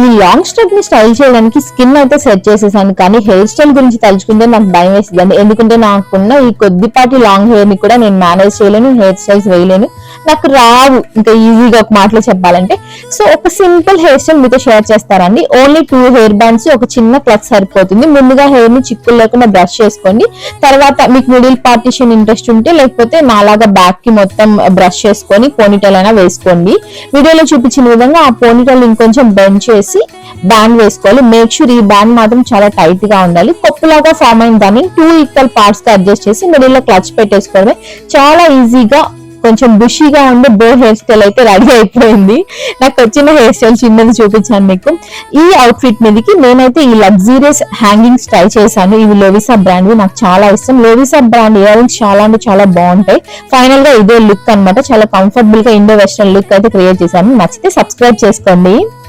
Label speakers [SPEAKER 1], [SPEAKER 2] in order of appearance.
[SPEAKER 1] ఈ long strep ని style చేయడానికి స్కిన్ అయితే సెట్ చేసేసాను, కానీ హెయిర్ స్టైల్ గురించి తలుచుకుంటే నాకు భయం వేస్తుందండి. ఎందుకంటే నాకున్న ఈ కొద్దిపాటి లాంగ్ హెయిర్ ని కూడా నేను మేనేజ్ చేయలేను, హెయిర్ స్టైల్స్ వేయలేను, నాకు రావు ఇంకా ఈజీగా ఒక మాటలో చెప్పాలంటే. సో ఒక సింపుల్ హెయిర్ స్టైల్ మీతో షేర్ చేస్తారండి. ఓన్లీ 2 హెయిర్ బ్యాండ్స్, ఒక చిన్న క్లచ్ సరిపోతుంది. ముందుగా హెయిర్ ని చిక్కులు లేకుండా బ్రష్ చేసుకోండి. తర్వాత మీకు మిడిల్ పార్టిషన్ ఇంట్రెస్ట్ ఉంటే, లేకపోతే నాలాగా బ్యాక్ కి మొత్తం బ్రష్ చేసుకొని పోనీటైల్ అయినా వేసుకోండి. వీడియోలో చూపించిన విధంగా ఆ పోనీటైల్ ఇంకొంచెం బెండ్ చేసి బ్యాండ్ వేసుకోవాలి. మేక్ షూర్ ఈ బ్యాండ్ మాత్రం చాలా టైట్ గా ఉండాలి. కొప్పులాగా ఫామ్ అయిన దాన్ని 2 ఈక్వల్ పార్ట్స్ గా అడ్జస్ట్ చేసి మిడిల్ లో క్లచ్ పెట్టేసుకోవడమే. చాలా ఈజీగా కొంచెం బుషీగా ఉండే బో హెయిర్ స్టైల్ అయితే రెడీ అయిపోయింది. నాకు వచ్చిన హెయిర్ స్టైల్ చిన్నది చూపించాను మీకు. ఈ అవుట్ఫిట్ మీదకి నేనైతే ఈ లగ్జూరియస్ హ్యాంగింగ్స్ ట్రై చేశాను. ఇవి లోవిసా బ్రాండ్, నాకు చాలా ఇష్టం. లోవిసా బ్రాండ్ ఇయర్ రింగ్స్ చాలా అంటే చాలా బాగుంటాయి. ఫైనల్ గా ఇదే లుక్ అనమాట. చాలా కంఫర్టబుల్ గా ఇండో వెస్టర్న్ లుక్ అయితే క్రియేట్ చేశాను. నచ్చితే సబ్స్క్రైబ్ చేసుకోండి.